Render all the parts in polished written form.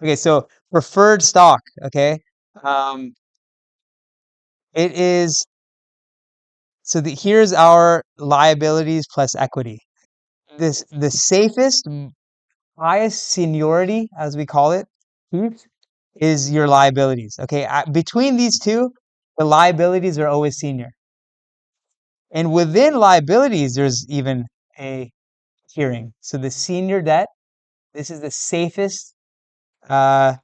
Okay, so preferred stock, okay? Um, it is here's our liabilities plus equity. The safest, highest seniority, as we call it, piece is your liabilities. Okay, between these two, the liabilities are always senior, and within liabilities, there's even a tiering. So the senior debt, this is the safest uh,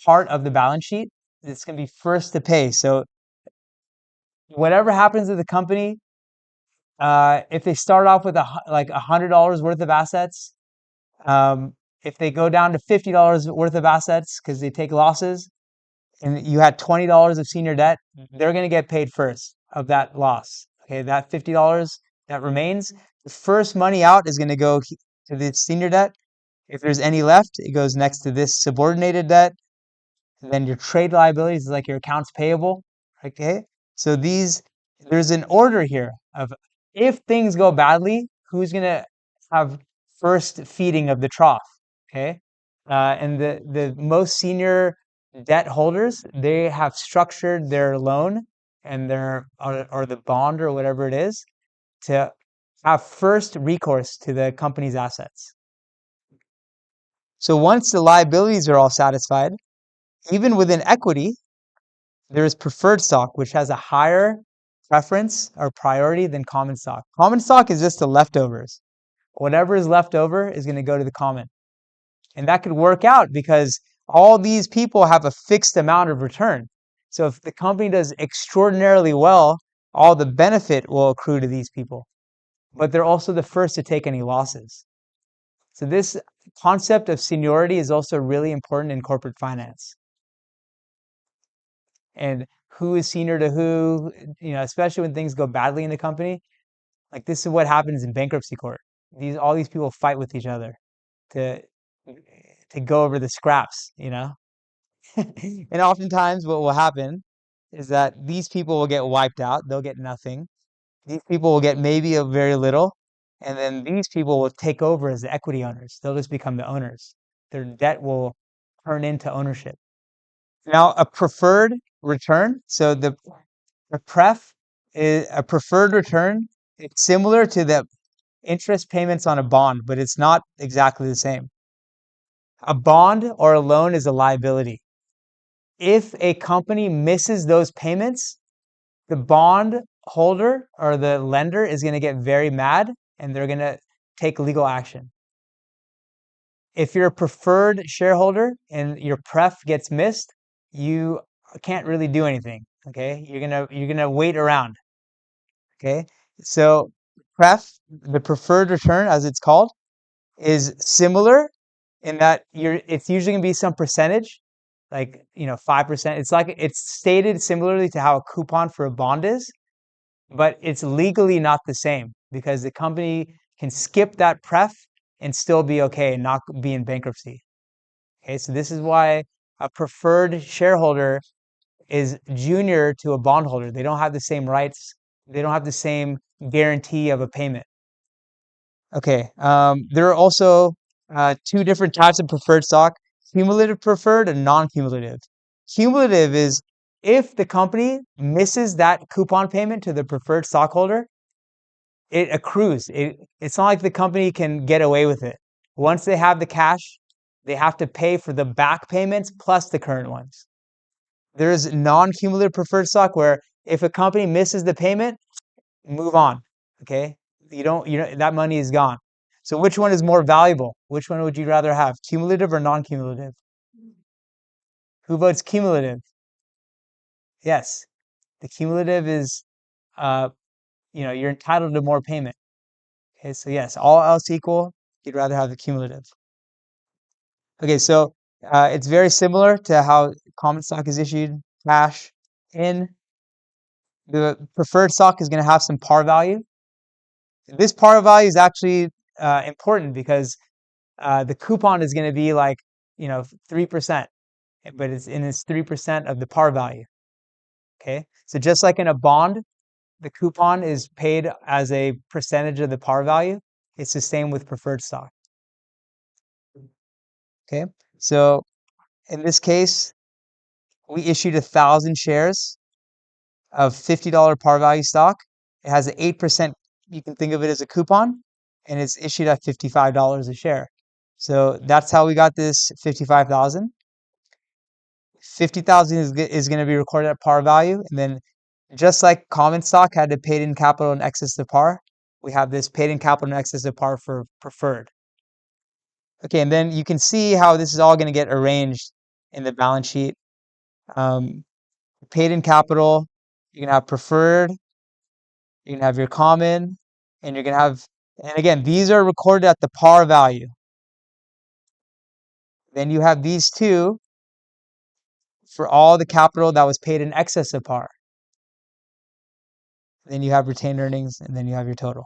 part of the balance sheet. It's going to be first to pay. So whatever happens to the company, if they start off with like $100 worth of assets, um, if they go down to $50 worth of assets because they take losses, and you had $20 of senior debt, they're going to get paid first of that loss. Okay, that $50 that remains, the first money out is going to go to the senior debt. If there's any left, it goes next to this subordinated debt. And then your trade liabilities is like your accounts payable. Okay, so there's an order here of if things go badly, who's going to have first feeding of the trough. Okay, and the most senior debt holders, they have structured their loan and or the bond or whatever it is to have first recourse to the company's assets. So once the liabilities are all satisfied, even within equity, there is preferred stock, which has a higher preference or priority than common stock. Common stock is just the leftovers. Whatever is left over is going to go to the common. And that could work out because all these people have a fixed amount of return. So if the company does extraordinarily well, all the benefit will accrue to these people. But they're also the first to take any losses. So this concept of seniority is also really important in corporate finance. And who is senior to who, especially when things go badly in the company. Like this is what happens in bankruptcy court. All these people fight with each other to go over the scraps. And oftentimes what will happen is that these people will get wiped out. They'll get nothing. These people will get maybe a very little. And then these people will take over as the equity owners. They'll just become the owners. Their debt will turn into ownership. Now, a preferred return. So the pref is a preferred return. It's similar to the interest payments on a bond, but it's not exactly the same. A bond or a loan is a liability. If a company misses those payments, the bond holder or the lender is going to get very mad and they're going to take legal action. If you're a preferred shareholder and your pref gets missed, you can't really do anything. Okay, you're gonna wait around. Okay, so the preferred return, as it's called, is similar in that it's usually gonna be some percentage, like 5%. It's stated similarly to how a coupon for a bond is, but it's legally not the same because the company can skip that pref and still be okay and not be in bankruptcy. Okay, so this is why a preferred shareholder is junior to a bondholder. They don't have the same rights. They don't have the same guarantee of a payment. Okay, there are also two different types of preferred stock: cumulative preferred and non-cumulative. Cumulative is if the company misses that coupon payment to the preferred stockholder, it accrues. It's not like the company can get away with it. Once they have the cash, they have to pay for the back payments plus the current ones. There's non-cumulative preferred stock where if a company misses the payment, move on. Okay? That money is gone. So which one is more valuable? Which one would you rather have? Cumulative or non-cumulative? Who votes cumulative? Yes. The cumulative is uh you're entitled to more payment. Okay, so yes, all else equal, you'd rather have the cumulative. Okay, so it's very similar to how common stock is issued, cash in. The preferred stock is going to have some par value. This par value is actually important because the coupon is going to be like 3%, but it's 3% of the par value. Okay, so just like in a bond, the coupon is paid as a percentage of the par value. It's the same with preferred stock. Okay, so in this case, we issued 1,000 shares of $50 par value stock. It has an 8%, you can think of it as a coupon, and it's issued at $55 a share. So that's how we got this 55,000. 50,000 is going to be recorded at par value, and then just like common stock had to paid in capital in excess of par, we have this paid in capital in excess of par for preferred. Okay, and then you can see how this is all going to get arranged in the balance sheet. Paid in capital, you can have preferred, you can have your common, and you're going to have, and again, these are recorded at the par value. Then you have these two for all the capital that was paid in excess of par. Then you have retained earnings, and then you have your total.